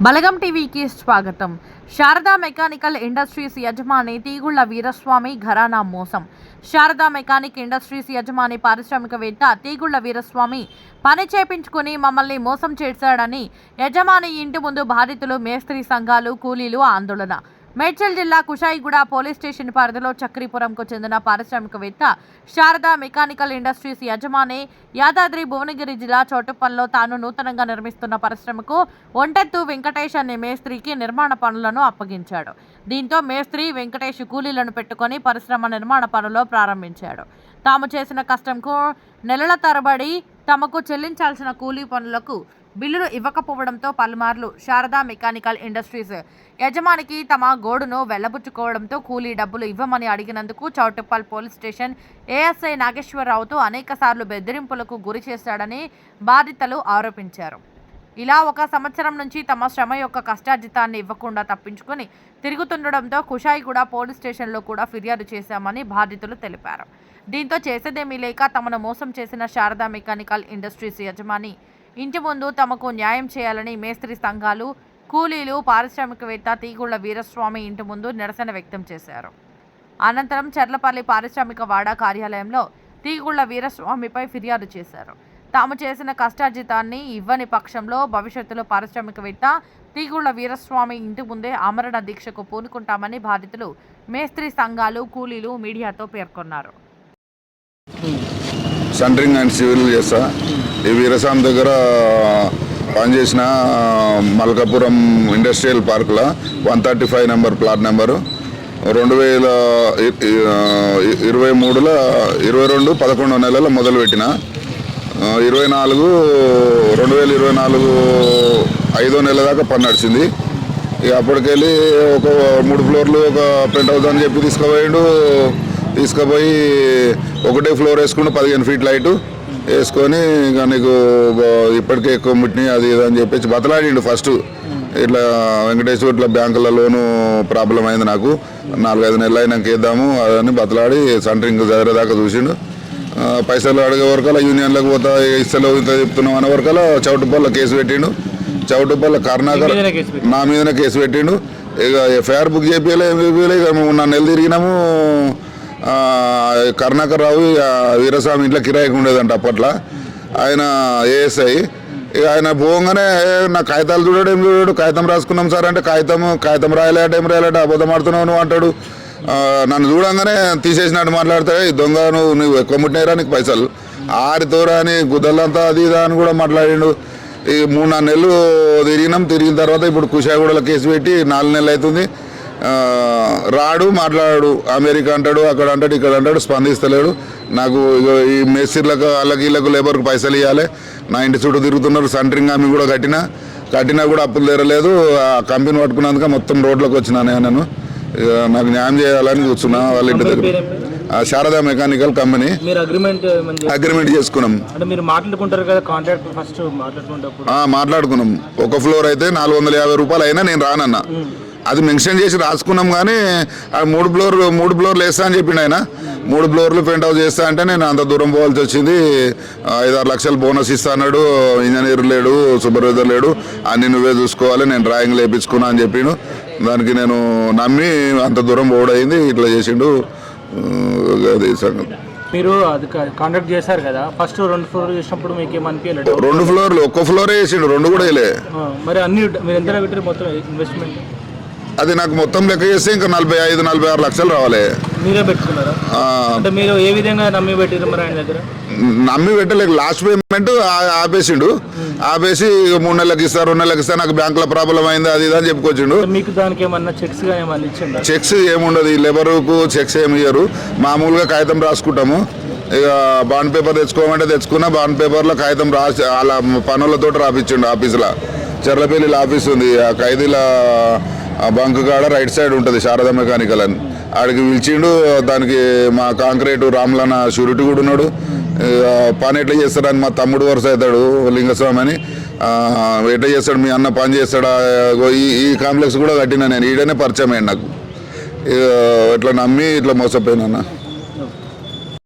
బలగం టీవీకి స్వాగతం. Sharada mechanical industries యజమాని తీగుళ్ల వీరస్వామి ఘరానా మోసం. శారదా మెకానిక్ ఇండస్ట్రీస్ యజమాని పారిశ్రామికవేత్త తీగుళ్ల వీరస్వామి పని చేపించుకుని మమ్మల్ని మోసం చేశాడని యజమాని ఇంటి ముందు బాధితులు, మేస్త్రీ సంఘాలు, కూలీలు ఆందోళన. మేడ్చల్ జిల్లా కుషాయిగూడ పోలీస్ స్టేషన్ పరిధిలో చక్రీపురంకు చెందిన పారిశ్రామికవేత్త శారదా మెకానికల్ ఇండస్ట్రీస్ యజమాని యాదాద్రి భువనగిరి జిల్లా చౌటుప్పల్లో తాను నూతనంగా నిర్మిస్తున్న పరిశ్రమకు ఒంటెత్తు వెంకటేష్ అనే మేస్త్రికి నిర్మాణ పనులను అప్పగించాడు. దీంతో మేస్త్రి వెంకటేష్ కూలీలను పెట్టుకుని పరిశ్రమ నిర్మాణ పనులు ప్రారంభించాడు. తాము చేసిన కష్టంకు నెలల తరబడి తమకు చెల్లించాల్సిన కూలీ పనులకు బిల్లులు ఇవ్వకపోవడంతో పలుమార్లు శారదా మెకానికల్ ఇండస్ట్రీస్ యజమానికి తమ గోడును వెళ్లబుచ్చుకోవడంతో కూలీ డబ్బులు ఇవ్వమని అడిగినందుకు చౌటుప్పల్ పోలీస్ స్టేషన్ ఏఎస్ఐ నాగేశ్వరరావుతో అనేకసార్లు బెదిరింపులకు గురి చేశాడని బాధితులు ఆరోపించారు. ఇలా 1 సంవత్సరం నుంచి తమ శ్రమ యొక్క కష్టార్జితాన్ని ఇవ్వకుండా తప్పించుకుని తిరుగుతుండడంతో కుషాయిగూడ పోలీస్ స్టేషన్లో కూడా ఫిర్యాదు చేశామని బాధితులు తెలిపారు. దీంతో చేసేదేమీ లేక తమను మోసం చేసిన శారదా మెకానికల్ ఇండస్ట్రీస్ యజమాని ఇంటి ముందు తమకు న్యాయం చేయాలని మేస్త్రి సంఘాలు, కూలీలు, పారిశ్రామికవేత్త తీగుళ్ల వీరస్వామి ఇంటి ముందు నిరసన వ్యక్తం చేశారు. అనంతరం చర్లపల్లి పారిశ్రామిక వాడా కార్యాలయంలో తీగుళ్ల వీరస్వామిపై ఫిర్యాదు చేశారు. తాము చేసిన కష్టార్జితాన్ని ఇవ్వని పక్షంలో భవిష్యత్తులో పారిశ్రామికవేత్త తీగుళ్ల వీరస్వామి ఇంటి ముందే ఆమరణ దీక్షకు పూనుకుంటామని బాధితులు, మేస్త్రి సంఘాలు, కూలీలు మీడియాతో పేర్కొన్నారు. సెంటరింగ్ అండ్ సివిల్ చేస్తా. ఈ వీరస్వామి దగ్గర పనిచేసిన మల్కాపురం ఇండస్ట్రియల్ పార్క్లో 135 నెంబర్ ప్లాట్ నెంబరు 2023లో 22/11 నెలలో మొదలుపెట్టిన 2024 5వ నెల దాకా పని నడిచింది. ఇక అప్పటికెళ్ళి ఒక 3 ఫ్లోర్లు ఒక పెంట్ హౌస్ అని చెప్పి తీసుకుపోయి ఒకటే ఫ్లోర్ వేసుకుంటూ 15 ఫీట్ లైటు వేసుకొని ఇక నీకు ఇప్పటికే ఎక్కువ ముట్టినాయి అది ఇది అని చెప్పేసి బతలాడిండు. ఫస్ట్ ఇట్లా వెంకటేశ్వర ఇట్లా బ్యాంకుల లోను ప్రాబ్లం అయింది, నాకు 4-5 నెలలు అయినాక వేద్దాము అదని బతలాడి సెంటరింగ్ దాకా చూసిండు. పైసలు అడిగే వరకల్లా యూనియన్లకు పోతా ఇస్తలో ఇంత చెప్తున్నాం అనే వరకల్లా చౌటుపల్ల కేసు పెట్టిండు. చౌటుపల్ల కర్ణాకర్ నా మీదనే కేసు పెట్టిండు. ఇక ఎఫ్ఐఆర్ బుక్ చేపియలే, ఏం చేపియలే. ఇక 3-4 నెలలు తిరిగినాము. కర్ణాకర్ రావు వీరస్వామి ఇంట్లో కిరాయికి ఉండేదంట అప్పట్లో, ఆయన ఏఎస్ఐ. ఇక ఆయన పోగానే నా కాగితాలు చూడాడు, ఏం చూడాడు, కాగితం రాసుకున్నాం సార్ అంటే కాగితం రాయలేట, ఏం రాయలేట, అబద్ధం ఆడుతున్నావు నువ్వు అంటాడు. నన్ను చూడంగానే తీసేసినట్టు మాట్లాడతాడు. దొంగ నువ్వు ఎక్కువ ముట్టినాయిరా, నీకు పైసలు ఆరితోరా అని గుద్దలంతా అది ఇదా అని కూడా మాట్లాడిండు. ఈ 3-4 నెలలు తిరిగిన తర్వాత ఇప్పుడు కుషాయిగూడలో కేసు పెట్టి 4 నెలలు అవుతుంది. రాడు, మాట్లాడాడు, అమెరికా అంటాడు, అక్కడ అంటాడు, ఇక్కడ అంటాడు, స్పందిస్తలేడు. నాకు ఈ మేస్త్రీలకు వాళ్ళకి వీళ్ళకు లేబర్కి పైసలు ఇవ్వాలి, నా ఇంటి చుట్టూ తిరుగుతున్నారు. సెంటరింగ్ ఆమె కూడా కట్టినా కూడా అప్పులు తీరలేదు. ఆ కంపెనీ పట్టుకున్నందుక మొత్తం రోడ్లోకి వచ్చినా నేను. నాకు న్యాయం చేయాలని కూర్చున్నా. వాళ్ళ ఇంటి దగ్గర శారదా మెకానికల్ కంపెనీ అగ్రిమెంట్ చేసుకున్నాం. మాట్లాడుకున్నాం. ఒక ఫ్లోర్ అయితే 450 రూపాయలు అయినా నేను రానన్నా, అది మెన్షన్ చేసి రాసుకున్నాం. కానీ 3 ఫ్లోర్లు వేస్తా అని చెప్పిండు ఆయన. 3 ఫ్లోర్లు పెంట్ హౌస్ చేస్తా అంటే నేను అంత దూరం పోవాల్సి వచ్చింది. 5-6 లక్షలు బోనస్ ఇస్తా అన్నాడు. ఇంజనీర్ లేడు, సూపర్వైజర్ లేడు, అన్ని నువ్వే చూసుకోవాలి, నేను డ్రాయింగ్లు వేయించుకున్నా అని చెప్పిండు. దానికి నేను నమ్మి అంత దూరం పోవడైంది. ఇట్లా చేసిండు. అది సంగతి. మీరు అది కాంట్రాక్ట్ చేశారు కదా, ఫస్ట్ 2 ఫ్లోర్లు చేసినప్పుడు మీకు ఏమనిపించలేదు? 2 ఫ్లోర్లు, ఒక్క ఫ్లోరే వేసిండు, 2 కూడా వేయలే. మరి అన్ని మీరు ఎంత పెట్టారు మొత్తం ఇన్వెస్ట్మెంట్? అది నాకు మొత్తం లెక్క చేస్తే ఇంకా 45-46 లక్షలు రావాలి. మీరే పెట్టుకున్నారా? అంటే మీరు ఏ విధంగా నమ్మి పెట్టారు మరి ఆయన దగ్గర? నమ్మి పెట్టలేక లాస్ట్ పేమెంట్ ఆపేసిండు. ఆపేసి 3 నెలలకు ఇస్తా, 2 నెలలకు ఇస్తా, నాకు బ్యాంకులో ప్రాబ్లం అయింది అది ఇదని చెప్పుకొచ్చిండు. మీకు దానికి ఏమన్నా చెక్స్ ఏమన్నా ఇచ్చిండు? చెక్స్ ఏముండదు, ఈ లేబర్కు చెక్స్ ఏమి ఇయ్యరు. మామూలుగా కాగితం రాసుకుంటాము. ఇక బాండ్ పేపర్ తెచ్చుకోమంటే తెచ్చుకున్నా. బాండ్ పేపర్లో కాగితం రాసి అలా పనులతో రాపించిండు. ఆఫీసులో చర్లపల్లిలో ఆఫీస్ ఉంది. ఆ ఖైదీల బంక్ కాడ రైట్ సైడ్ ఉంటుంది శారదా మెకానికల్ అని. ఆడికి పిలిచిండు. దానికి మా కాంక్రీట్ రామ్లన్న షూరిటీ కూడా ఉన్నాడు. పని ఎట్లా చేస్తాడని మా తమ్ముడు వరుస అవుతాడు లింగస్వామి అని. ఎట్లా చేస్తాడు మీ అన్న పని చేస్తాడా? ఈ కాంప్లెక్స్ కూడా కట్టినా నేను. ఈడనే పరిచయం అయ్యాడు నాకు. ఇట్లా నమ్మి ఇట్లా మోసపోయినా.